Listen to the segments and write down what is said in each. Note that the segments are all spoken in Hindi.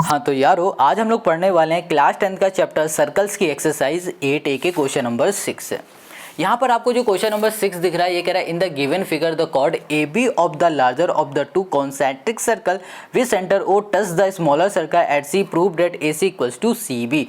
हाँ तो यारो आज हम लोग पढ़ने वाले हैं क्लास 10 का चैप्टर सर्कल्स की एक्सरसाइज 8A के क्वेश्चन नंबर 6 है। यहाँ पर आपको जो क्वेश्चन नंबर 6 दिख रहा है ये कह रहा है in the given figure the chord A B of the larger of the two concentric circle which centre O touch the smaller circle at C prove that A C equals to C B.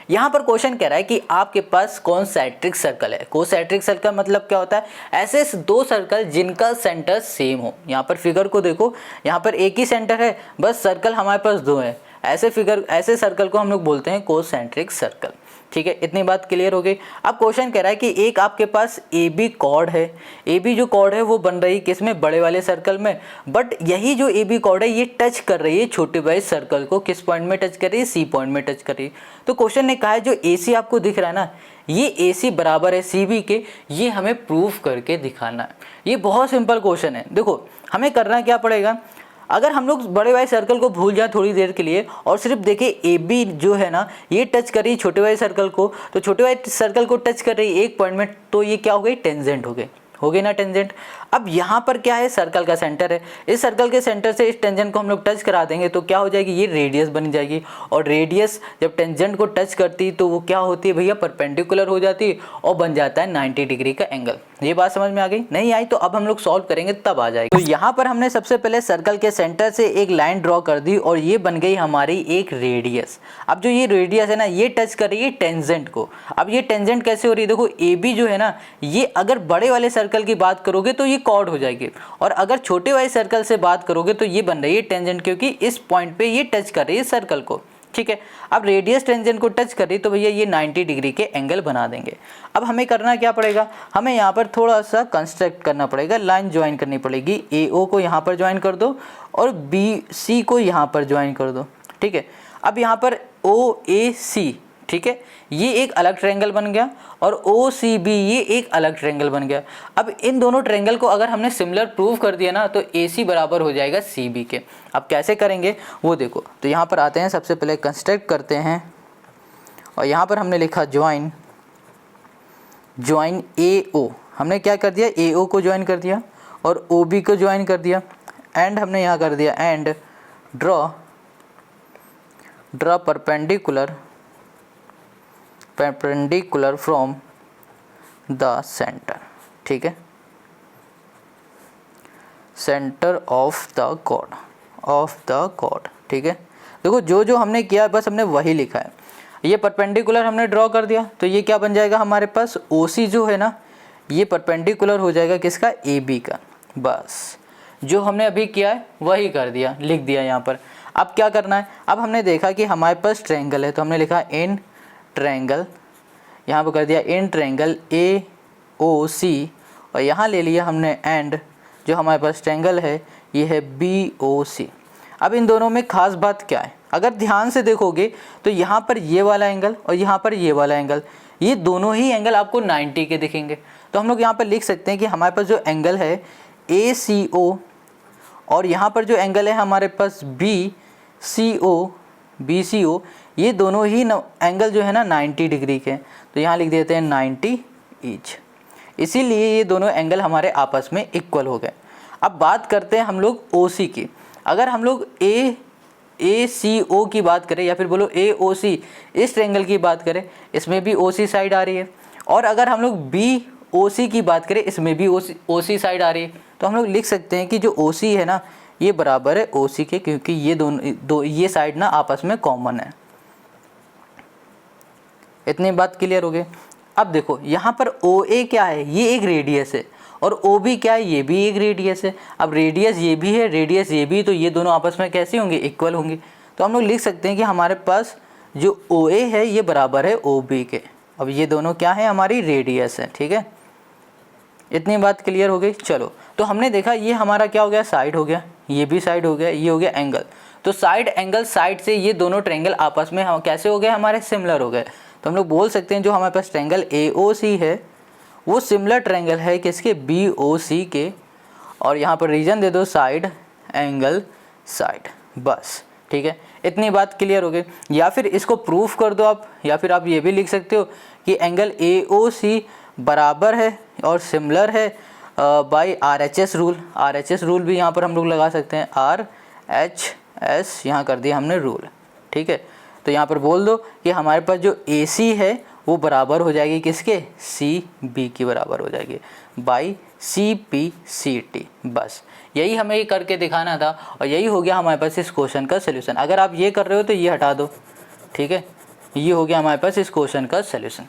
यहाँ पर क्वेश्चन कह रहा है कि आपके पास कॉन्सेंट्रिक सर्कल है। कॉन्सेंट्रिक सर्कल मतलब क्या होता है? ऐसे दो सर्कल जिनका सेंटर सेम हो। यहाँ पर फिगर को देखो, यहाँ पर एक ही सेंटर है, बस सर्कल हमारे पास दो है। ऐसे सर्कल को हम लोग बोलते हैं कॉन्सेंट्रिक सर्कल। ठीक है, इतनी बात क्लियर हो गई। अब क्वेश्चन कह रहा है कि एक आपके पास ए बी कॉर्ड है। ए बी जो कॉर्ड है वो बन रही है किसमें? बड़े वाले सर्कल में। बट यही जो ए बी कॉर्ड है ये टच कर रही है छोटे वाले सर्कल को। किस पॉइंट में टच कर रही है? सी पॉइंट में टच कर रही है। तो क्वेश्चन ने कहा है जो ए सी आपको दिख रहा है ना, ये ए सी बराबर है सी बी के, ये हमें प्रूफ करके दिखाना है। ये बहुत सिंपल क्वेश्चन है। देखो हमें करना क्या पड़ेगा, अगर हम लोग बड़े वाले सर्कल को भूल जाए थोड़ी देर के लिए और सिर्फ देखें ए बी जो है ना ये टच कर रही है छोटे वाले सर्कल को, तो छोटे वाले सर्कल को टच कर रही है एक पॉइंट में, तो ये क्या हो गई? टेंजेंट हो गई ना टेंजेंट। अब यहाँ पर क्या है? सर्कल का सेंटर है। इस सर्कल के सेंटर से इस टेंजेंट को हम लोग टच करा देंगे तो क्या हो जाएगी? ये रेडियस बन जाएगी। और रेडियस जब टेंजेंट को टच करती तो वो क्या होती है भैया? परपेंडिकुलर हो जाती है और बन जाता है 90 डिग्री का एंगल। ये बात समझ में आ गई? नहीं आई तो अब हम लोग सॉल्व करेंगे तब आ जाएगी। तो यहाँ पर हमने सबसे पहले सर्कल के सेंटर से एक लाइन ड्रॉ कर दी और ये बन गई हमारी एक रेडियस। अब जो ये रेडियस है ना ये टच कर रही है टेंजेंट को। अब ये टेंजेंट कैसे हो रही है? देखो ए बी जो है ना ये अगर बड़े वाले सर्कल की बात करोगे तो ये कॉर्ड हो जाएगी, और अगर छोटे वाले सर्कल से बात करोगे तो ये बन रही है टेंजेंट, क्योंकि इस पॉइंट पे ये टच कर रही है सर्कल को। ठीक है, अब रेडियस टेंजेंट को टच कर रही तो भैया ये 90 डिग्री के एंगल बना देंगे। अब हमें करना क्या पड़ेगा, हमें यहाँ पर थोड़ा सा कंस्ट्रक्ट करना पड़ेगा, लाइन ज्वाइन करनी पड़ेगी। ए ओ को यहाँ पर ज्वाइन कर दो और बी सी को यहाँ पर ज्वाइन कर दो। ठीक है, अब यहाँ पर ओ ए सी, ठीक है, ये एक अलग ट्रायंगल बन गया और ओ सी बी ये एक अलग ट्रायंगल बन गया। अब इन दोनों ट्रायंगल को अगर हमने सिमिलर प्रूव कर दिया ना तो ए सी बराबर हो जाएगा सी बी के। अब कैसे करेंगे वो देखो, तो यहाँ पर आते हैं, सबसे पहले कंस्ट्रक्ट करते हैं और यहाँ पर हमने लिखा ज्वाइन ए ओ। हमने क्या कर दिया? ए ओ को ज्वाइन कर दिया और ओ बी को ज्वाइन कर दिया, एंड हमने यहाँ कर दिया and draw perpendicular from the centre. ठीक है, सेंटर ऑफ द कॉर्ड। ठीक है, देखो जो हमने किया बस हमने वही लिखा है। ये परपेंडिकुलर हमने ड्रॉ कर दिया तो ये क्या बन जाएगा हमारे पास? ओ सी जो है ना ये परपेंडिकुलर हो जाएगा किसका? ए बी का। बस जो हमने अभी किया है वही कर दिया, लिख दिया यहाँ पर। अब क्या करना है? अब हमने देखा कि हमारे पास ट्रायंगल है तो हमने लिखा इन ट्रायंगल, यहाँ पर कर दिया इन ट्रायंगल ए ओ सी, और यहाँ ले लिया हमने एंड जो हमारे पास ट्रायंगल है ये है बी ओ सी। अब इन दोनों में खास बात क्या है? अगर ध्यान से देखोगे तो यहाँ पर ये वाला एंगल और यहाँ पर ये वाला एंगल, ये दोनों ही एंगल आपको 90 के दिखेंगे। तो हम लोग यहाँ पर लिख सकते हैं कि हमारे पास जो एंगल है ए सी ओ और यहाँ पर जो एंगल है हमारे पास बी सी ओ, ये दोनों ही एंगल जो है ना 90 डिग्री के। तो यहाँ लिख देते हैं 90 ईच, इसीलिए ये दोनों एंगल हमारे आपस में इक्वल हो गए। अब बात करते हैं हम लोग ओ सी की। अगर हम लोग ए सी ओ की बात करें या फिर बोलो ए ओ सी, इस ट्रायंगल की बात करें, इसमें भी ओ सी साइड आ रही है, और अगर हम लोग बी ओ सी की बात करें इसमें भी ओ सी साइड आ रही है, तो हम लोग लिख सकते हैं कि जो ओ सी है ना ये बराबर है ओ सी के, क्योंकि ये दो ये साइड ना आपस में कॉमन है। इतनी बात क्लियर हो गई। अब देखो यहाँ पर ओ ए क्या है? ये एक रेडियस है, और ओ बी क्या है? ये भी एक रेडियस है। अब रेडियस ये भी है, रेडियस ये भी, तो ये दोनों आपस में कैसे होंगे? इक्वल होंगे। तो हम लोग लिख सकते हैं कि हमारे पास जो ओ ए है ये बराबर है ओ बी के। अब ये दोनों क्या है? हमारी रेडियस है। ठीक है, इतनी बात क्लियर हो गई। चलो, तो हमने देखा ये हमारा क्या हो गया? साइड हो गया, ये भी साइड हो गया, ये हो गया एंगल। तो साइड एंगल साइड से ये दोनों ट्रायंगल आपस में हम कैसे हो गए? हमारे सिमिलर हो गए। तो हम लोग बोल सकते हैं जो हमारे पास ट्रायंगल ए ओ सी है वो सिमिलर ट्रायंगल है किसके? बी ओ सी के। और यहाँ पर रीजन दे दो साइड एंगल साइड, बस। ठीक है, इतनी बात क्लियर हो गई। या फिर इसको प्रूफ कर दो आप, या फिर आप ये भी लिख सकते हो कि एंगल ए ओ सी बराबर है और सिमिलर है by RHS rule. RHS rule भी यहाँ पर हम लोग लगा सकते हैं, RHS यहाँ कर दिया हमने रूल। ठीक है। तो यहाँ पर बोल दो कि हमारे पास जो AC है वो बराबर हो जाएगी किसके, CB की बराबर हो जाएगी बाई CPCT। बस यही हमें ये करके दिखाना था और यही हो गया हमारे पास इस क्वेश्चन का सोल्यूशन। अगर आप ये कर रहे हो तो ये हटा दो, ठीक है। ये हो गया हमारे पास इस क्वेश्चन का सोल्यूशन।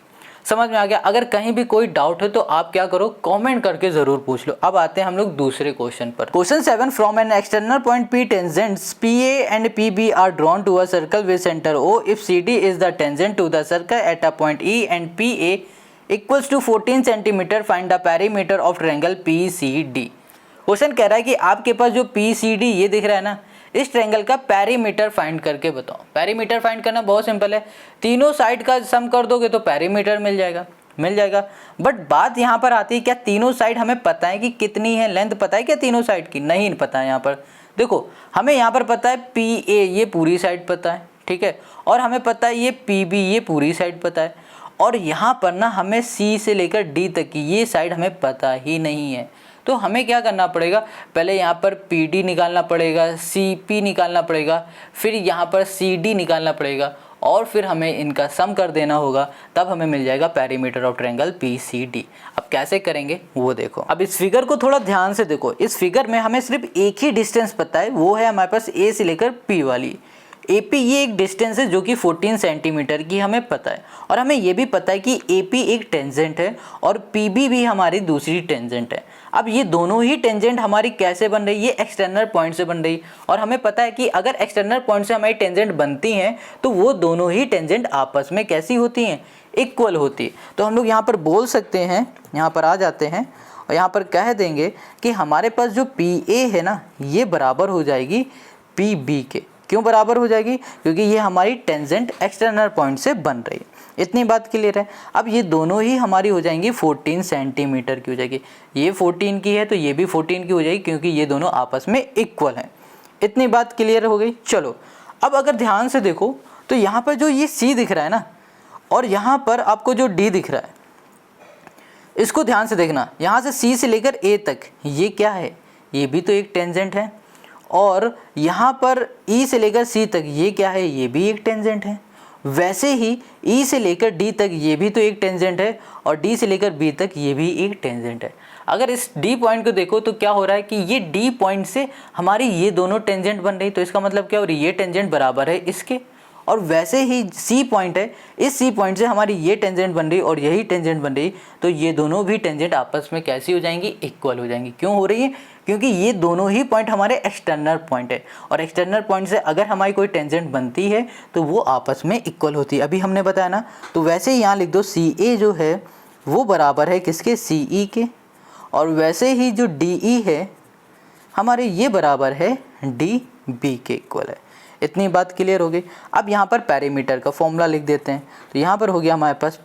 समझ में आ गया? अगर कहीं भी कोई डाउट है तो आप क्या करो, कमेंट करके जरूर पूछ लो। अब आते हैं हम लोग दूसरे क्वेश्चन पर। Question 7, from an external point P tangents PA and PB are drawn to a circle with centre O if CD is the tangent to the circle at a point E and PA equals to 14 centimetre, find the perimeter of triangle PCD। Question कह रहा है कि आपके पास जो PCD ये दिख रहा है ना, इस ट्रायंगल का पेरीमीटर फाइंड करके बताओ। पेरीमीटर फाइंड करना बहुत सिंपल है, तीनों साइड का सम कर दोगे तो पेरीमीटर मिल जाएगा। बट बात यहाँ पर आती है, क्या तीनों साइड हमें पता है कि कितनी है, लेंथ पता है क्या तीनों साइड की? नहीं पता है। यहाँ पर देखो, हमें यहाँ पर पता है PA ये पूरी साइड पता है, ठीक है, और हमें पता है ये PB ये पूरी साइड पता है, और यहाँ पर ना हमें C से लेकर D तक की ये साइड हमें पता ही नहीं है। तो हमें क्या करना पड़ेगा, पहले यहाँ पर PD निकालना पड़ेगा, CP निकालना पड़ेगा, फिर यहाँ पर CD निकालना पड़ेगा, और फिर हमें इनका सम कर देना होगा, तब हमें मिल जाएगा पेरीमीटर ऑफ ट्रायंगल PCD। अब कैसे करेंगे वो देखो। अब इस फिगर को थोड़ा ध्यान से देखो। इस फिगर में हमें सिर्फ एक ही डिस्टेंस पता है, वो है हमारे पास A से लेकर P वाली। AP ये एक डिस्टेंस है जो कि 14 सेंटीमीटर की हमें पता है, और हमें ये भी पता है कि AP एक टेंजेंट है और PB भी हमारी दूसरी टेंजेंट है। अब ये दोनों ही टेंजेंट हमारी कैसे बन रही है, ये एक्सटर्नल पॉइंट से बन रही, और हमें पता है कि अगर एक्सटर्नल पॉइंट से हमारी टेंजेंट बनती हैं तो वो दोनों ही टेंजेंट आपस में कैसी होती हैं, इक्वल होती है। तो हम लोग यहाँ पर बोल सकते हैं, यहाँ पर आ जाते हैं और यहाँ पर कह देंगे कि हमारे पास जो PA है ना, ये बराबर हो जाएगी PB के। क्यों बराबर हो जाएगी? क्योंकि ये हमारी टेंजेंट एक्सटर्नल पॉइंट से बन रही है। इतनी बात क्लियर है। अब ये दोनों ही हमारी हो जाएंगी 14 सेंटीमीटर की हो जाएगी। ये 14 की है तो ये भी 14 की हो जाएगी, क्योंकि ये दोनों आपस में इक्वल हैं। इतनी बात क्लियर हो गई। चलो अब अगर ध्यान से देखो तो यहाँ पर जो ये C दिख रहा है ना, और यहाँ पर आपको जो D दिख रहा है, इसको ध्यान से देखना। यहाँ से C से लेकर A तक ये क्या है, ये भी तो एक टेंजेंट है, और यहाँ पर E से लेकर C तक ये क्या है, ये भी एक टेंजेंट है। वैसे ही E से लेकर D तक ये भी तो एक टेंजेंट है, और D से लेकर B तक ये भी एक टेंजेंट है। अगर इस D पॉइंट को देखो तो क्या हो रहा है कि ये D पॉइंट से हमारी ये दोनों टेंजेंट बन रही, तो इसका मतलब क्या हो रही है, ये टेंजेंट बराबर है इसके। और वैसे ही C पॉइंट है, इस C पॉइंट से हमारी ये टेंजेंट बन रही और यही टेंजेंट बन रही, तो ये दोनों भी टेंजेंट आपस में कैसी हो जाएंगी, इक्वल हो जाएंगी। क्यों हो रही है? क्योंकि ये दोनों ही पॉइंट हमारे एक्सटर्नल पॉइंट है, और एक्सटर्नल पॉइंट से अगर हमारी कोई टेंजेंट बनती है तो वो आपस में इक्वल होती है। अभी हमने बताया ना, तो वैसे ही यहाँ लिख दो CA जो है वो बराबर है किसके, CE के, और वैसे ही जो DE है हमारे ये बराबर है DB के इक्वल है। इतनी बात क्लियर हो गई। अब यहाँ पर पेरीमीटर का फॉर्मूला लिख देते हैं। तो यहाँ पर हो गया हमारे पास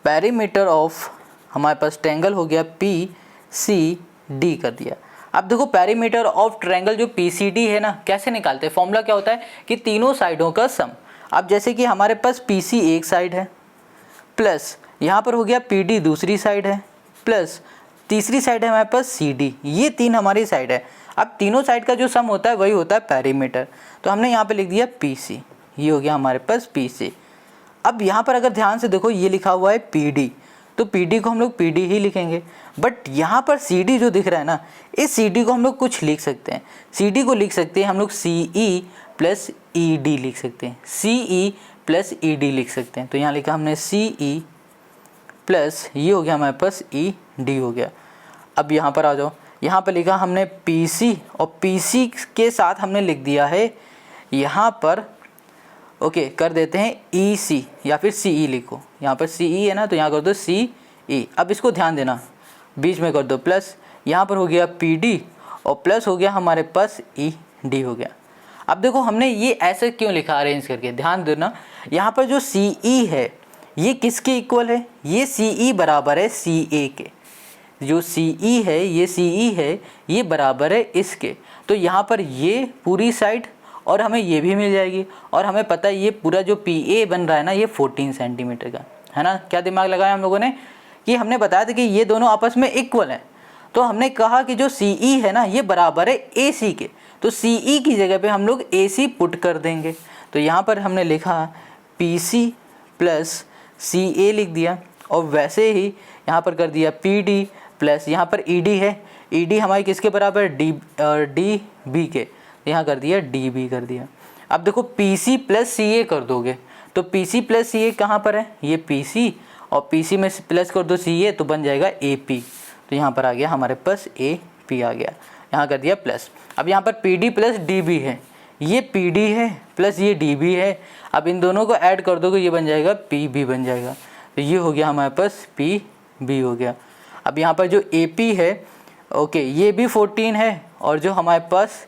पेरीमीटर ऑफ हमारे पास ट्रायंगल हो गया PCD कर दिया। अब देखो पेरीमीटर ऑफ ट्रायंगल जो PCD है ना, कैसे निकालते हैं? फॉर्मूला क्या होता है कि तीनों साइडों का सम। अब जैसे कि हमारे पास PC एक साइड है, प्लस यहाँ पर हो गया PD दूसरी साइड है, प्लस तीसरी साइड है हमारे पास CD, ये तीन हमारी साइड है। अब तीनों साइड का जो सम होता है वही होता है पेरीमीटर। तो हमने यहाँ पे लिख दिया PC, ये हो गया हमारे पास PC। अब यहाँ पर अगर ध्यान से देखो ये लिखा हुआ है PD, तो PD को हम लोग PD ही लिखेंगे। बट यहाँ पर CD जो दिख रहा है ना, इस CD को हम लोग कुछ लिख सकते हैं। CD को लिख सकते हैं हम लोग CE प्लस ED लिख सकते हैं, CE प्लस ED लिख सकते हैं। तो यहाँ लिखा हमने CE प्लस ये हो गया हमारे पास ED हो गया। अब यहाँ पर आ जाओ, यहाँ पर लिखा हमने PC, और PC के साथ हमने लिख दिया है यहाँ पर, ओके कर देते हैं EC या फिर CE लिखो। यहाँ पर CE है ना, तो यहाँ कर दो CE। अब इसको ध्यान देना, बीच में कर दो प्लस, यहाँ पर हो गया PD और प्लस हो गया हमारे पास ED हो गया। अब देखो हमने ये ऐसे क्यों लिखा अरेंज करके, ध्यान देना। यहाँ पर जो CE है ये किसके इक्वल है, ये CE बराबर है CA के। जो CE है, ये CE है, ये बराबर है इसके। तो यहाँ पर ये पूरी साइड और हमें ये भी मिल जाएगी, और हमें पता है ये पूरा जो PA बन रहा है ना, ये 14 सेंटीमीटर का है ना। क्या दिमाग लगाया हम लोगों ने कि हमने बताया था कि ये दोनों आपस में इक्वल हैं। तो हमने कहा कि जो CE है ना, ये बराबर है AC के। तो CE की जगह पे हम लोग AC पुट कर देंगे। तो यहाँ पर हमने लिखा PC प्लस CA लिख दिया, और वैसे ही यहाँ पर कर दिया PD प्लस यहाँ पर ED है, ED हमारी किसके बराबर DB के, यहाँ कर दिया DB कर दिया। अब देखो PC प्लस CA कर दोगे तो PC प्लस CA कहाँ पर है, ये PC, और PC में प्लस कर दो CA तो बन जाएगा AP। तो यहाँ पर आ गया हमारे पास AP आ गया, यहाँ कर दिया प्लस। अब यहाँ पर PD प्लस DB है, ये PD है प्लस ये DB है, अब इन दोनों को ऐड कर दोगे ये बन जाएगा PB बन जाएगा। तो ये हो गया हमारे पास PB हो गया। अब यहाँ पर जो AP है ओके ये भी 14 है, और जो हमारे पास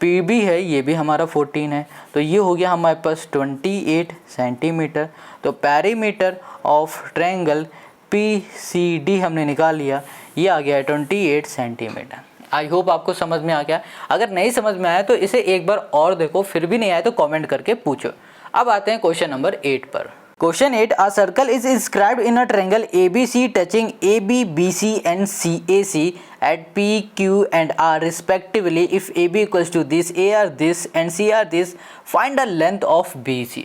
PB है ये भी हमारा 14 है, तो ये हो गया हमारे पास 28 सेंटीमीटर। तो पेरीमीटर ऑफ ट्रायंगल PCD हमने निकाल लिया, ये आ गया 28 सेंटीमीटर। आई होप आपको समझ में आ गया। अगर नहीं समझ में आया तो इसे एक बार और देखो, फिर भी नहीं आया तो कमेंट करके पूछो। अब आते हैं क्वेश्चन नंबर 8 पर। Question 8, a circle is inscribed in a triangle ABC touching AB, BC and CAC at P, Q and R respectively. If AB equals to this, AR this and CR this, find the length of BC।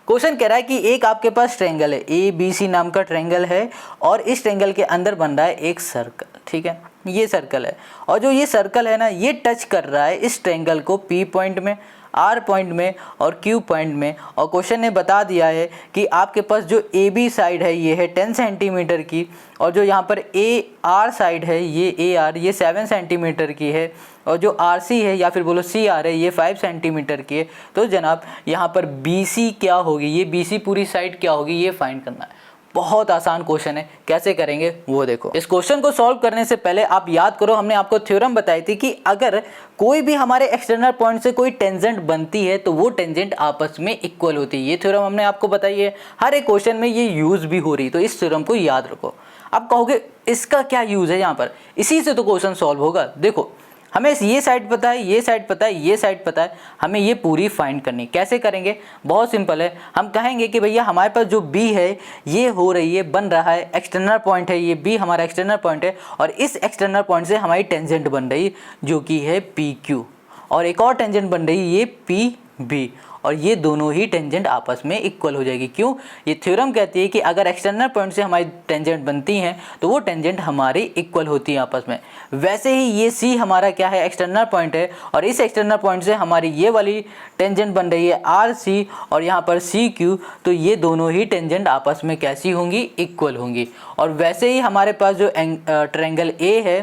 Question कह रहा है कि एक आपके पास ट्रायंगल है, ABC नाम का ट्रायंगल है, और इस ट्रायंगल के अंदर बन रहा है एक सर्कल, ठीक है, ये सर्कल है, और जो ये सर्कल है ना ये टच कर रहा है इस ट्रायंगल को P पॉइंट में, R पॉइंट में और Q पॉइंट में। और क्वेश्चन ने बता दिया है कि आपके पास जो AB साइड है ये है 10 सेंटीमीटर की, और जो यहाँ पर AR साइड है ये AR ये 7 सेंटीमीटर की है, और जो RC है या फिर बोलो CR है ये 5 सेंटीमीटर की है। तो जनाब यहाँ पर BC क्या होगी, ये BC पूरी साइड क्या होगी ये फाइंड करना है। बहुत आसान क्वेश्चन है, कैसे करेंगे वो देखो। इस क्वेश्चन को सॉल्व करने से पहले आप याद करो, हमने आपको थ्योरम बताई थी कि अगर कोई भी हमारे एक्सटर्नल पॉइंट से कोई टेंजेंट बनती है तो वो टेंजेंट आपस में इक्वल होती है। ये थ्योरम हमने आपको बताई है, हर एक क्वेश्चन में ये यूज भी हो रही, तो इस थ्योरम को याद रखो। अब कहोगे इसका क्या यूज है यहाँ पर, इसी से तो क्वेश्चन सॉल्व होगा। देखो हमें ये साइड पता है, ये साइड पता है, ये साइड पता है, हमें ये पूरी फाइंड करनी। कैसे करेंगे, बहुत सिंपल है। हम कहेंगे कि भैया हमारे पास जो B है ये हो रही है, बन रहा है, एक्सटर्नल पॉइंट है, ये B हमारा एक्सटर्नल पॉइंट है, और इस एक्सटर्नल पॉइंट से हमारी टेंजेंट बन रही जो कि है PQ, और एक और टेंजेंट बन रही ये PB, और ये दोनों ही टेंजेंट आपस में इक्वल हो जाएगी। क्यों, ये थ्योरम कहती है कि अगर एक्सटर्नल पॉइंट से हमारी टेंजेंट बनती हैं तो वो टेंजेंट हमारी इक्वल होती है आपस में। वैसे ही ये C हमारा क्या है, एक्सटर्नल पॉइंट है, और इस एक्सटर्नल पॉइंट से हमारी ये वाली टेंजेंट बन रही है RC, और यहाँ पर CQ, तो ये दोनों ही टेंजेंट आपस में कैसी होंगी, इक्वल होंगी। और वैसे ही हमारे पास जो ट्रायंगल A है,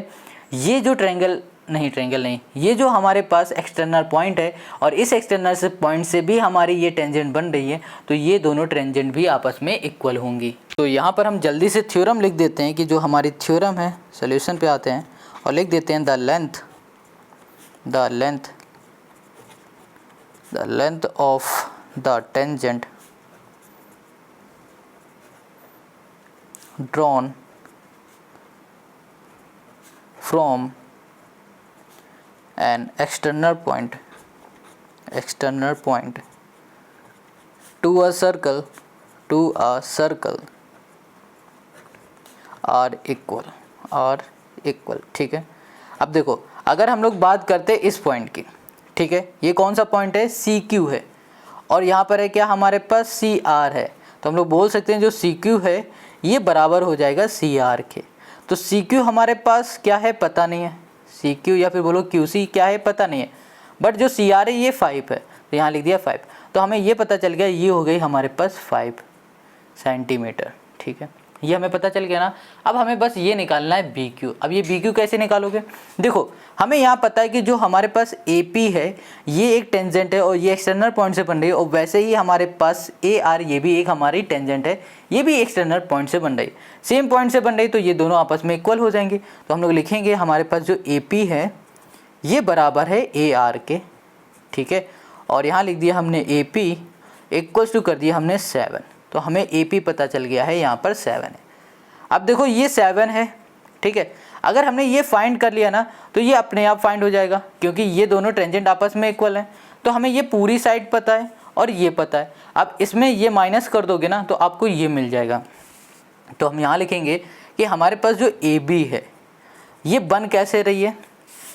ये जो ये जो हमारे पास एक्सटर्नल पॉइंट है, और इस एक्सटर्नल से पॉइंट से भी हमारी ये टेंजेंट बन रही है, तो ये दोनों टेंजेंट भी आपस में इक्वल होंगी। तो यहाँ पर हम जल्दी से थ्योरम लिख देते हैं कि जो हमारी थ्योरम है, सॉल्यूशन पे आते हैं और लिख देते हैं the length of the tangent drawn from an external point to a circle are equal, ठीक है। अब देखो अगर हम लोग बात करते हैं इस पॉइंट की, ठीक है, ये कौन सा पॉइंट है, CQ है, और यहाँ पर है क्या हमारे पास CR है, तो हम लोग बोल सकते हैं जो CQ है ये बराबर हो जाएगा CR के। तो CQ हमारे पास क्या है पता नहीं है, CQ या फिर बोलो QC क्या है पता नहीं है, बट जो CR है ये 5 है, तो यहाँ लिख दिया 5। तो हमें ये पता चल गया ये हो गई हमारे पास 5 सेंटीमीटर, ठीक है, ये हमें पता चल गया ना। अब हमें बस ये निकालना है BQ। अब ये BQ कैसे निकालोगे, देखो हमें यहाँ पता है कि जो हमारे पास AP है ये एक टेंजेंट है, और ये एक्सटर्नल पॉइंट से बन रही है, और वैसे ही हमारे पास AR ये भी एक हमारी टेंजेंट है, ये भी एक्सटर्नल पॉइंट से बन रही, सेम पॉइंट से बन रही, तो ये दोनों आपस में इक्वल हो जाएंगे। तो हम लोग लिखेंगे हमारे पास जो AP है ये बराबर है AR के, ठीक है, और यहाँ लिख दिया हमने AP इक्वल्स टू कर दिया हमने 7, तो हमें AP पता चल गया है यहाँ पर 7 है। अब देखो ये 7 है, ठीक है, अगर हमने ये फाइंड कर लिया ना तो ये अपने आप फाइंड हो जाएगा, क्योंकि ये दोनों टेंजेंट आपस में इक्वल हैं, तो हमें ये पूरी साइड पता है और ये पता है। अब इसमें ये माइनस कर दोगे ना तो आपको ये मिल जाएगा। तो हम यहाँ लिखेंगे कि हमारे पास जो AB है ये बन कैसे रही है,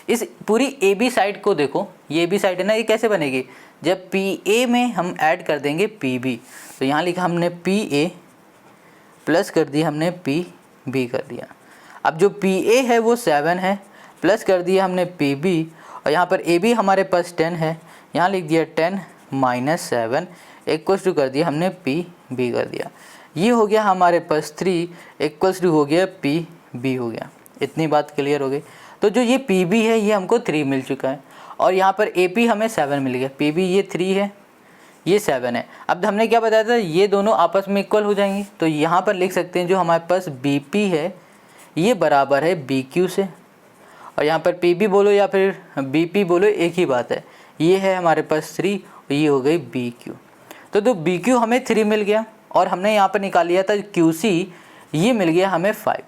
इस पूरी ए बी साइड को देखो, ये ए बी साइड है ना, ये कैसे बनेगी, जब पी ए में हम ऐड कर देंगे पी बी, तो यहाँ लिखा हमने पी ए प्लस कर दिया हमने पी बी कर दिया। अब जो पी ए है वो 7 है, प्लस कर दिया हमने पी बी, और यहाँ पर ए बी हमारे पास 10 है, यहाँ लिख दिया 10 माइनस 7 इक्वल्स टू कर दिया हमने पी बी कर दिया। ये हो गया हमारे पास 3 इक्वल्स टू हो गया पी बी हो गया। इतनी बात क्लियर हो गई। तो जो ये पी बी है ये हमको 3 मिल चुका है, और यहाँ पर ए पी हमें 7 मिल गया, पी बी ये 3 है, ये 7 है। अब हमने क्या बताया था, ये दोनों आपस में इक्वल हो जाएंगे, तो यहाँ पर लिख सकते हैं जो हमारे पास बी पी है ये बराबर है बी क्यू से, और यहाँ पर पी बी बोलो या फिर बी पी बोलो एक ही बात है। ये है हमारे पास 3 और ये हो गई बी क्यू। तो बी क्यू हमें 3 मिल गया, और हमने यहाँ पर निकाल लिया था क्यू सी, ये मिल गया हमें 5।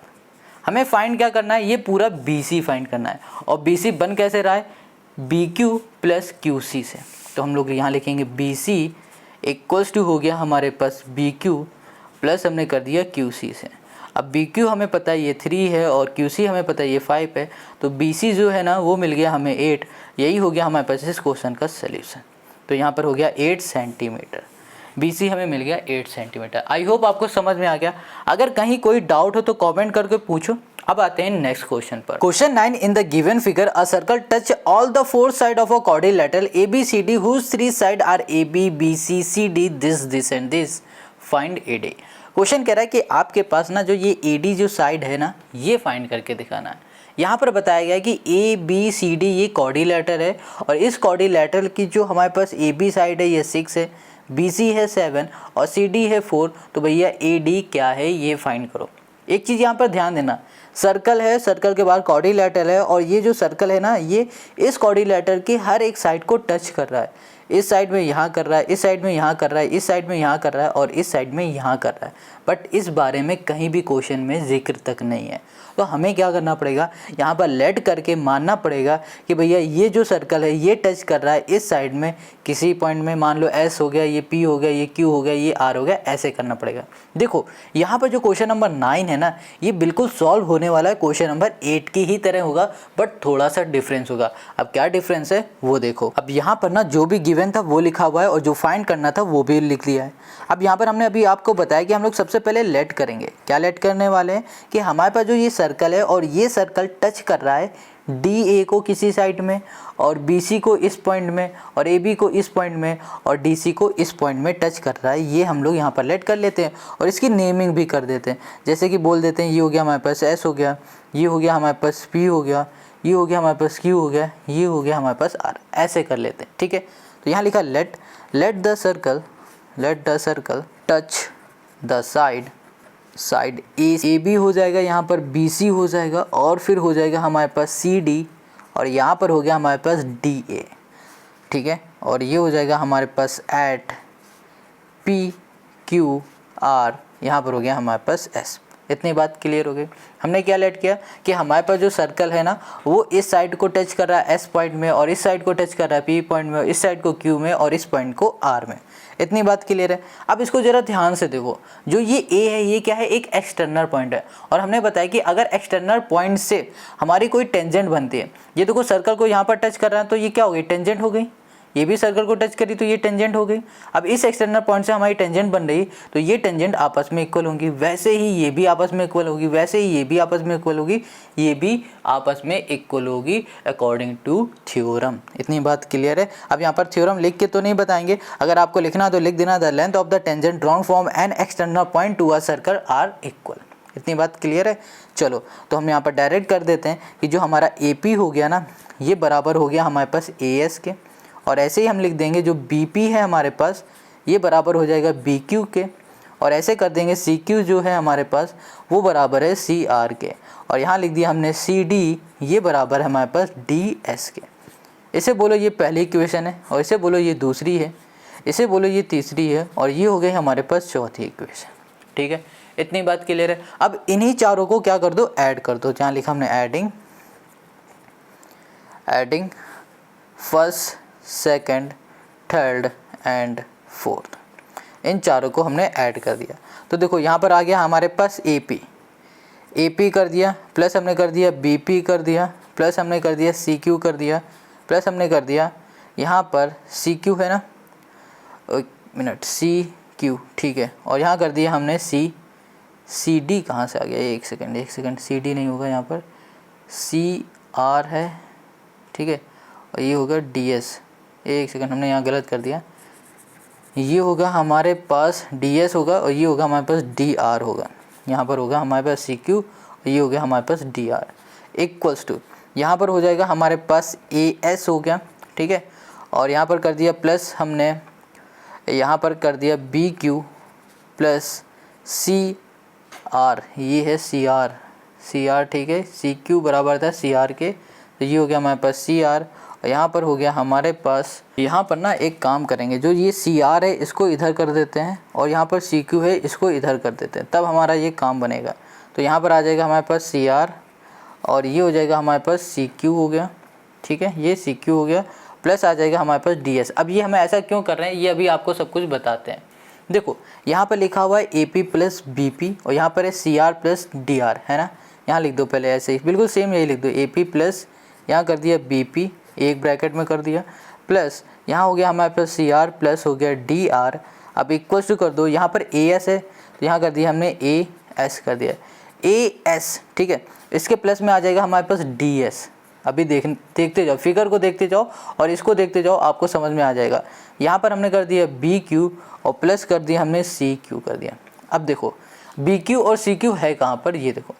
हमें फाइंड क्या करना है, ये पूरा बी सी फाइंड करना है, और बी सी बन कैसे रहा है, B Q plus Q C से। तो हम लोग यहाँ लिखेंगे बी सी इक्वल्स टू हो गया हमारे पास बी क्यू प्लस हमने कर दिया क्यू सी से। अब बी क्यू हमें पता है ये 3 है और क्यू सी हमें पता है ये 5 है, तो बी सी जो है ना वो मिल गया हमें 8। यही हो गया हमारे पास इस क्वेश्चन का सल्यूशन। तो यहाँ पर हो गया 8 सेंटीमीटर, बी सी हमें मिल गया 8 सेंटीमीटर। आई होप आपको समझ में आ गया। अगर कहीं कोई डाउट हो तो कमेंट करके पूछो। अब आते हैं नेक्स्ट क्वेश्चन पर। Question 9, in the given figure a circle touch all the 4 side of a quadrilateral A B C D whose 3 side are A B B C C D this and this, find A D. Question कह रहा है कि आपके पास ना जो ये ए डी जो साइड है ना ये फाइंड करके दिखाना है। यहाँ पर बताया गया है कि ए बी सी डी ये क्वाड्रिलेटरल है, और इस क्वाड्रिलेटरल की जो हमारे पास ए बी साइड है ये 6 है, बी सी है 7 और सी डी है 4। तो भैया ए डी क्या है ये फाइंड करो। एक चीज़ यहाँ पर ध्यान देना, सर्कल है, सर्कल के बाद क्वाड्रिलेटरल है, और ये जो सर्कल है ना ये इस क्वाड्रिलेटरल की हर एक साइड को टच कर रहा है। इस साइड में यहाँ कर रहा है, इस साइड में यहाँ कर रहा है, इस साइड में यहाँ कर रहा है और इस साइड में यहाँ कर रहा है, बट इस बारे में कहीं भी क्वेश्चन में जिक्र तक नहीं है। तो हमें क्या करना पड़ेगा, यहाँ पर लेट करके मानना पड़ेगा कि भैया ये जो सर्कल है ये टच कर रहा है इस साइड में किसी पॉइंट में, मान लो एस हो गया, ये पी हो गया, ये क्यू हो गया, ये आर हो गया, ऐसे करना पड़ेगा। देखो यहाँ पर जो क्वेश्चन नंबर 9 है ना ये बिल्कुल सॉल्व होने वाला है क्वेश्चन नंबर 8 की ही तरह होगा, बट थोड़ा सा डिफरेंस होगा। अब क्या डिफरेंस है वो देखो। अब यहाँ पर ना जो भी गिवन था वो लिखा हुआ है और जो फाइंड करना था वो भी लिख लिया है। अब यहाँ पर हमने अभी आपको बताया कि हम लोग सबसे पहले लेट करेंगे। क्या लेट करने वाले हैं कि हमारे पास जो ये सर्कल है और ये सर्कल टच कर रहा है डी ए को किसी साइड में, और बी सी को इस पॉइंट में, और ए बी को इस पॉइंट में, और डी सी को इस पॉइंट में टच कर रहा है। ये हम लोग यहाँ पर लेट कर लेते हैं और इसकी नेमिंग भी कर देते हैं। जैसे कि बोल देते हैं ये हो गया हमारे पास एस हो गया, ये हो गया हमारे पास पी हो गया, ये हो गया हमारे पास क्यू हो गया, ये हो गया हमारे पास आर, ऐसे कर लेते हैं। ठीक है, तो यहाँ लिखा let the circle touch the side A B हो जाएगा, यहाँ पर बी सी हो जाएगा, और फिर हो जाएगा हमारे पास सी डी, और यहाँ पर हो गया हमारे पास डी ए। ठीक है, और ये हो जाएगा हमारे पास एट पी क्यू आर, यहाँ पर हो गया हमारे पास एस। इतनी बात क्लियर हो गई। हमने क्या लेट किया कि हमारे पास जो सर्कल है ना वो इस साइड को टच कर रहा है एस पॉइंट में, और इस साइड को टच कर रहा है पी पॉइंट में, इस साइड को क्यू में, और इस पॉइंट को आर में। इतनी बात क्लियर है। अब इसको जरा ध्यान से देखो, जो ये ए है ये क्या है, एक एक्सटर्नल पॉइंट है, और हमने बताया कि अगर एक्सटर्नल पॉइंट से हमारी कोई टेंजेंट बनती है, ये देखो सर्कल को यहाँ पर टच कर रहा है तो ये क्या हो गई, टेंजेंट हो गई। ये भी सर्कल को टच करी तो ये टेंजेंट हो गई। अब इस एक्सटर्नल पॉइंट से हमारी टेंजेंट बन रही तो ये टेंजेंट आपस में इक्वल होंगी, वैसे ही ये भी आपस में इक्वल होगी, वैसे ही ये भी आपस में इक्वल होगी, ये भी आपस में इक्वल होगी अकॉर्डिंग टू थ्योरम। इतनी बात क्लियर है। अब यहाँ पर थ्योरम लिख के तो नहीं बताएंगे, अगर आपको लिखना तो लिख देना, the length of the tangent drawn from an external point to a circle are equal. इतनी बात क्लियर है। चलो तो हम यहाँ पर डायरेक्ट कर देते हैं कि जो हमारा ए पी हो गया ना ये बराबर हो गया हमारे पास ए एस के, और ऐसे ही हम लिख देंगे जो बी पी है हमारे पास ये बराबर हो जाएगा बी क्यू के, और ऐसे कर देंगे सी क्यू जो है हमारे पास वो बराबर है सी आर के, और यहाँ लिख दिया हमने सी डी ये बराबर है हमारे पास डी एस के। इसे बोलो ये पहली इक्वेशन है, और इसे बोलो ये दूसरी है, इसे बोलो ये तीसरी है, और ये हो गई हमारे पास चौथी इक्वेशन। ठीक है, इतनी बात क्लियर है। अब इन्हीं चारों को क्या कर दो, ऐड कर दो। जहाँ लिखा हमने adding first second third and fourth, इन चारों को हमने ऐड कर दिया। तो देखो यहाँ पर आ गया हमारे पास ए पी कर दिया, प्लस हमने कर दिया बी पी कर दिया, प्लस हमने कर दिया सी क्यू कर दिया, प्लस हमने कर दिया यहाँ पर सी क्यू है ना, एक मिनट सी क्यू, ठीक है, और यहाँ कर दिया हमने सी डी कहाँ से आ गया, एक सेकंड, सी डी नहीं होगा यहाँ पर, सी आर है, ठीक है, और ये होगा डी एस, एक सेकंड हमने यहाँ गलत कर दिया, ये होगा हमारे पास डी एस होगा और ये होगा हमारे पास डी आर होगा, यहाँ पर होगा हमारे पास सी क्यू और ये हो गया हमारे पास डी आर इक्वल्स टू, यहाँ पर हो जाएगा हमारे पास ए एस हो गया, ठीक है, और यहाँ पर कर दिया प्लस हमने यहाँ पर कर दिया B Q plus C R, ये है सी आर, ठीक है, सी क्यू बराबर था सी आर के, तो ये हो गया हमारे पास सी आर, और यहाँ पर हो गया हमारे पास, यहाँ पर ना एक काम करेंगे, जो ये सी आर है इसको इधर कर देते हैं और यहाँ पर सी क्यू है इसको इधर कर देते हैं, तब हमारा ये काम बनेगा। तो यहाँ पर आ जाएगा हमारे पास सी आर और ये हो जाएगा हमारे पास सी क्यू हो गया, ठीक है, ये सी क्यू हो गया, प्लस आ जाएगा हमारे पास डी एस। अब ये हम ऐसा क्यों कर रहे हैं, ये अभी आपको सब कुछ बताते हैं। देखो यहाँ पर लिखा हुआ है A P plus B P और यहाँ पर है C R plus D R, है ना, यहाँ लिख दो पहले ऐसे ही, बिल्कुल सेम यही लिख दो, ए पी प्लस यहाँ कर दिया बी पी, एक ब्रैकेट में कर दिया, प्लस यहाँ हो गया हमारे पास सी आर प्लस हो गया डी आर। अब इक्वल्स टू कर दो, यहाँ पर ए एस है तो यहाँ कर दिया हमने ए एस कर दिया, ए एस, ठीक है, इसके प्लस में आ जाएगा हमारे पास डी एस। अभी देखते जाओ, फिगर को देखते जाओ और इसको देखते जाओ, आपको समझ में आ जाएगा। यहाँ पर हमने कर दिया बी क्यू और प्लस कर दिया हमने सी क्यू कर दिया। अब देखो बी क्यू और सी क्यू है कहाँ पर, ये देखो,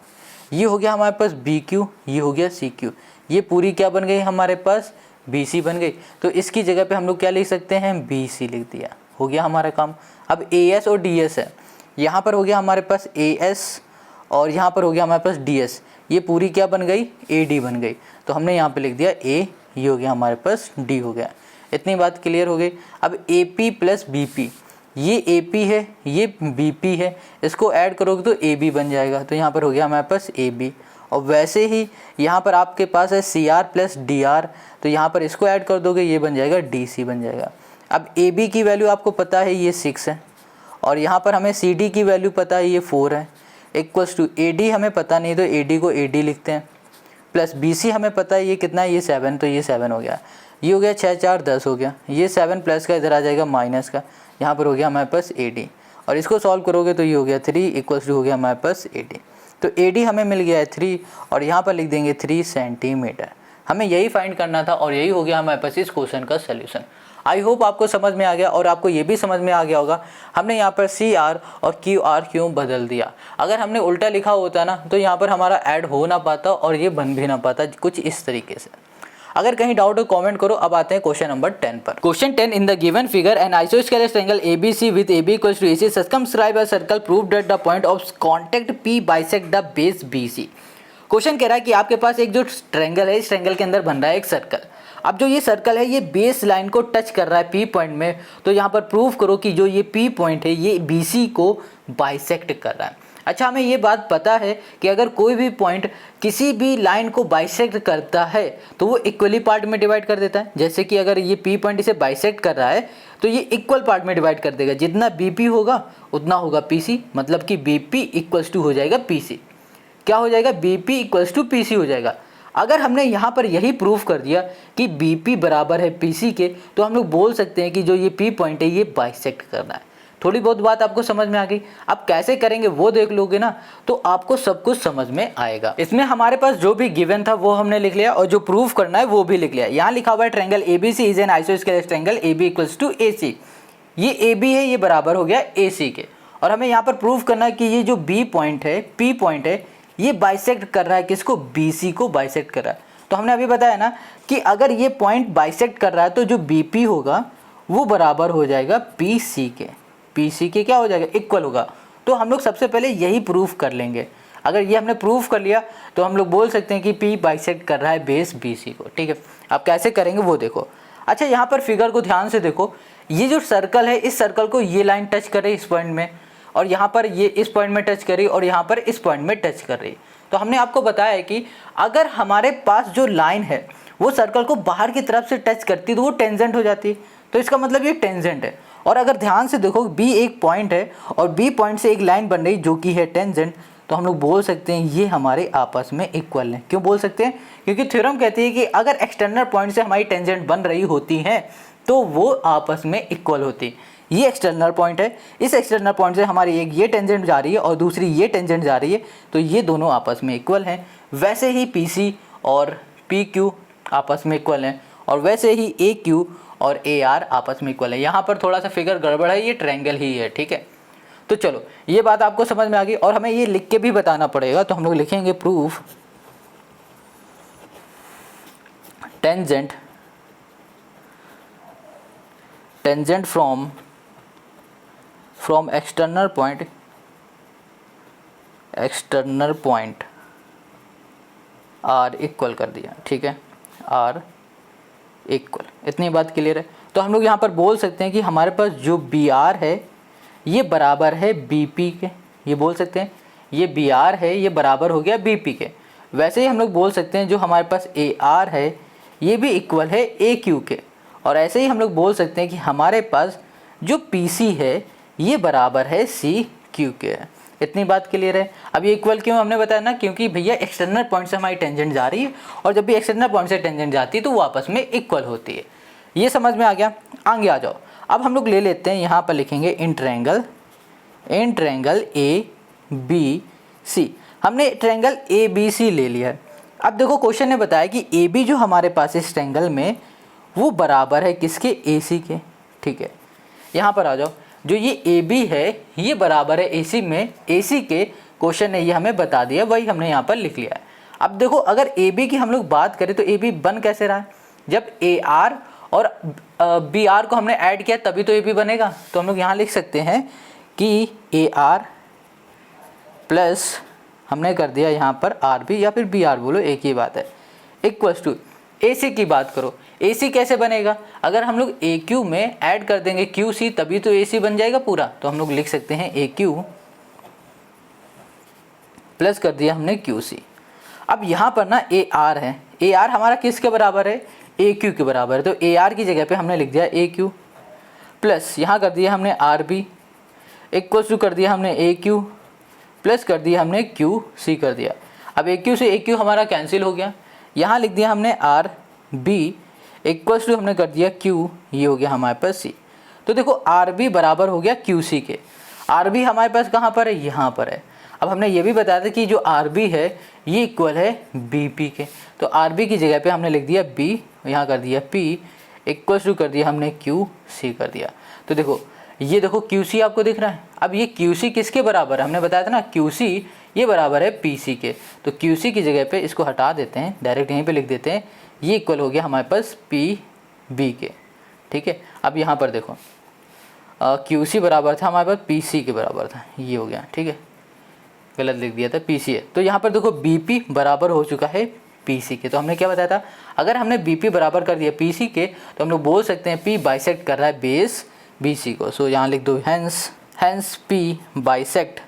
ये हो गया हमारे पास बी क्यू, ये हो गया सी क्यू, ये पूरी क्या बन गई हमारे पास बी सी बन गई। तो इसकी जगह पे हम लोग क्या लिख सकते हैं, बी सी लिख दिया, हो गया हमारा काम। अब ए एस और डी एस है, यहाँ पर हो गया हमारे पास ए एस और यहाँ पर हो गया हमारे पास डी एस, ये पूरी क्या बन गई, ए डी बन गई। तो हमने यहाँ पे लिख दिया ए, ये हो गया हमारे पास डी हो गया। इतनी बात क्लियर हो गई। अब A P plus B P, ये ए पी है ये बी पी है, इसको ऐड करोगे तो ए बी बन जाएगा, तो यहाँ पर हो गया हमारे पास ए बी। और वैसे ही यहाँ पर आपके पास है C R plus D R, तो यहाँ पर इसको ऐड कर दोगे ये बन जाएगा डी सी बन जाएगा। अब ए बी की वैल्यू आपको पता है ये 6 है और यहाँ पर हमें सी डी की वैल्यू पता है ये 4 है, इक्वल्स टू ए डी हमें पता नहीं तो ए डी को ए डी लिखते हैं, प्लस बी सी हमें पता है ये कितना है, ये 7, तो ये 7 हो गया, ये हो गया 6 4 10 हो गया, ये 7 प्लस का इधर आ जाएगा माइनस का, यहाँ पर हो गया हमारे पास ए डी और इसको सॉल्व करोगे तो ये हो गया 3 इक्वल्स टू हो गया हमारे पास ए डी। तो ए डी हमें मिल गया है 3 और यहाँ पर लिख देंगे 3 सेंटीमीटर। हमें यही फाइंड करना था और यही हो गया हमारे पास इस क्वेश्चन का सलूशन। आई होप आपको समझ में आ गया और आपको ये भी समझ में आ गया होगा हमने यहाँ पर सी आर और क्यू आर क्यों बदल दिया। अगर हमने उल्टा लिखा होता ना तो यहाँ पर हमारा ऐड हो ना पाता और ये बन भी ना पाता, कुछ इस तरीके से। अगर कहीं डाउट हो कमेंट करो। अब आते हैं क्वेश्चन नंबर 10 पर। Question 10, in the given figure an isosceles triangle ABC with AB equals to AC circumscribe a circle prove that the point of contact P bisect the base BC। Question कह रहा है कि आपके पास एक जो ट्रायंगल है, इस ट्रायंगल के अंदर बन रहा है एक सर्कल। अब जो ये सर्कल है ये बेस लाइन को टच कर रहा है P पॉइंट में, तो यहाँ पर प्रूव करो कि जो ये P पॉइंट है ये BC को बाइसेक्ट कर रहा है। अच्छा, हमें ये बात पता है कि अगर कोई भी पॉइंट किसी भी लाइन को बाइसेक्ट करता है तो वो इक्वली पार्ट में डिवाइड कर देता है। जैसे कि अगर ये P पॉइंट इसे बाइसेक्ट कर रहा है तो ये इक्वल पार्ट में डिवाइड कर देगा, जितना BP होगा उतना होगा PC, मतलब कि BP इक्वल्स टू हो जाएगा PC। क्या हो जाएगा, BP इक्वल्स टू PC हो जाएगा। अगर हमने यहाँ पर यही प्रूफ कर दिया कि BP बराबर है PC के, तो हम लोग बोल सकते हैं कि जो ये P पॉइंट है ये बाइसेक्ट करना है। थोड़ी बहुत बात आपको समझ में आ गई। अब कैसे करेंगे वो देख लोगे ना तो आपको सब कुछ समझ में आएगा। इसमें हमारे पास जो भी गिवन था वो हमने लिख लिया और जो प्रूफ करना है वो भी लिख लिया। यहाँ लिखा हुआ है triangle ABC is an isosceles triangle AB equals to AC। ये AB है, ये बराबर हो गया AC के, और हमें यहाँ पर प्रूफ करना है कि ये जो B पॉइंट है, P पॉइंट है, ये बाइसेक्ट कर रहा है किसको, BC को बाइसेक्ट कर रहा है। तो हमने अभी बताया ना कि अगर ये पॉइंट बाइसेक्ट कर रहा है तो जो BP होगा वो बराबर हो जाएगा PC के, PC के क्या हो जाएगा, इक्वल होगा। तो हम लोग सबसे पहले यही प्रूफ कर लेंगे। अगर ये हमने प्रूफ कर लिया तो हम लोग बोल सकते हैं कि P बाइसेक्ट कर रहा है बेस BC को। ठीक है, अब कैसे करेंगे वो देखो। अच्छा, यहाँ पर फिगर को ध्यान से देखो, ये जो सर्कल है इस सर्कल को ये लाइन टच कर रही है इस पॉइंट में, और यहाँ पर ये इस पॉइंट में टच कर रही और यहाँ पर इस पॉइंट में टच कर रही। तो हमने आपको बताया है कि अगर हमारे पास जो लाइन है वो सर्कल को बाहर की तरफ से टच करती तो वो टेंजेंट हो जाती, तो इसका मतलब ये टेंजेंट है। और अगर ध्यान से देखो B एक पॉइंट है और B पॉइंट से एक लाइन बन रही जो कि है टेंजेंट, तो हम लोग बोल सकते हैं ये हमारे आपस में इक्वल हैं। क्यों बोल सकते हैं? क्योंकि थ्योरम कहती है कि अगर एक्सटर्नल पॉइंट से हमारी टेंजेंट बन रही होती हैं तो वो आपस में इक्वल होती। ये एक्सटर्नल पॉइंट है, इस एक्सटर्नल पॉइंट से हमारी एक ये टेंजेंट जा रही है और दूसरी ये टेंजेंट जा रही है, तो ये दोनों आपस में इक्वल हैं। वैसे ही PC और PQ आपस में इक्वल हैं, और वैसे ही AQ और AR आपस में इक्वल है। यहाँ पर थोड़ा सा फिगर गड़बड़ है, ये ट्रायंगल ही है, ठीक है। तो चलो ये बात आपको समझ में आ गई, और हमें ये लिख के भी बताना पड़ेगा। तो हम लोग लिखेंगे proof tangent from external point are equal कर दिया, ठीक है, आर इक्वल। इतनी बात क्लियर है। तो हम लोग यहाँ पर बोल सकते हैं कि हमारे पास जो BR है ये बराबर है BP के, ये बोल सकते हैं ये BR है ये बराबर हो गया BP के। वैसे ही हम लोग बोल सकते हैं जो हमारे पास AR है ये भी इक्वल है AQ के, और ऐसे ही हम लोग बोल सकते हैं कि हमारे पास जो PC है ये बराबर है CQ के। इतनी बात क्लियर है। अब ये इक्वल क्यों हमने बताया ना, क्योंकि भैया एक्सटर्नल पॉइंट से हमारी टेंजेंट जा रही है, और जब भी एक्सटर्नल पॉइंट से टेंजेंट जाती है तो वो आपस में इक्वल होती है। ये समझ में आ गया? आगे आ जाओ। अब हम लोग ले लेते हैं, यहाँ पर लिखेंगे इन ट्रायंगल ABC। हमने ट्रायंगल ABC ले लिया है। अब देखो क्वेश्चन ने बताया कि AB जो हमारे पास इस ट्रायंगल में वो बराबर है किसके? AC के, ठीक है। यहाँ पर आ जाओ, जो ये AB है ये बराबर है AC में, AC के क्वेश्चन ने ये हमें बता दिया, वही हमने यहाँ पर लिख लिया है। अब देखो अगर AB की हम लोग बात करें तो AB बन कैसे रहा है? जब AR और BR को हमने ऐड किया तभी तो AB बनेगा। तो हम लोग यहाँ लिख सकते हैं कि AR प्लस हमने कर दिया यहाँ पर RB या फिर BR, बोलो एक ही बात है, इक्वल्स टू AC की बात करो। AC कैसे बनेगा? अगर हम लोग AQ में ऐड कर देंगे QC तभी तो AC बन जाएगा पूरा। तो हम लोग लिख सकते हैं AQ प्लस कर दिया हमने QC। अब यहाँ पर ना AR है, AR हमारा किसके बराबर है? AQ के बराबर है। तो AR की जगह पे हमने लिख दिया AQ प्लस यहाँ कर दिया हमने RB इक्वल्स टू कर दिया हमने AQ प्लस कर दिया हमने QC कर दिया। अब AQ से AQ हमारा कैंसिल हो गया, यहाँ लिख दिया हमने RB इक्वल्स टू हमने कर दिया Q, ये हो गया हमारे पास C। तो देखो RB बराबर हो गया QC के। RB हमारे पास कहाँ पर है? यहाँ पर है। अब हमने ये भी बताया था कि जो RB है ये इक्वल है BP के। तो RB की जगह पे हमने लिख दिया B, यहाँ कर दिया P इक्वल्स टू कर दिया हमने QC कर दिया। तो देखो ये देखो QC आपको दिख रहा है। अब ये QC किसके बराबर है? हमने बताया था ना QC ये बराबर है PC के। तो QC की जगह पे इसको हटा देते हैं, डायरेक्ट यहीं पे लिख देते हैं, ये इक्वल हो गया हमारे पास PB के, ठीक है। अब यहाँ पर देखो QC बराबर था हमारे पास PC के बराबर था, ये हो गया, ठीक है, गलत लिख दिया था, PC है। तो यहाँ पर देखो BP बराबर हो चुका है PC के। तो हमने क्या बताया था? अगर हमने BP बराबर कर दिया PC के तो हम लोग बोल सकते हैं P बाइसेक्ट कर रहा है बेस BC को। सो यहाँ लिख दो hence P bisect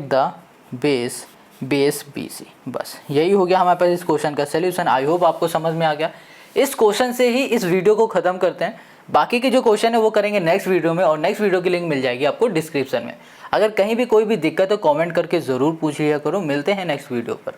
the base BC। बस यही हो गया हमारे पास इस क्वेश्चन का सलूशन। आई होप आपको समझ में आ गया। इस क्वेश्चन से ही इस वीडियो को ख़त्म करते हैं। बाकी के जो क्वेश्चन है वो करेंगे नेक्स्ट वीडियो में, और नेक्स्ट वीडियो की लिंक मिल जाएगी आपको डिस्क्रिप्शन में। अगर कहीं भी कोई भी दिक्कत हो कमेंट करके ज़रूर पूछ लिया करो। मिलते हैं नेक्स्ट वीडियो पर।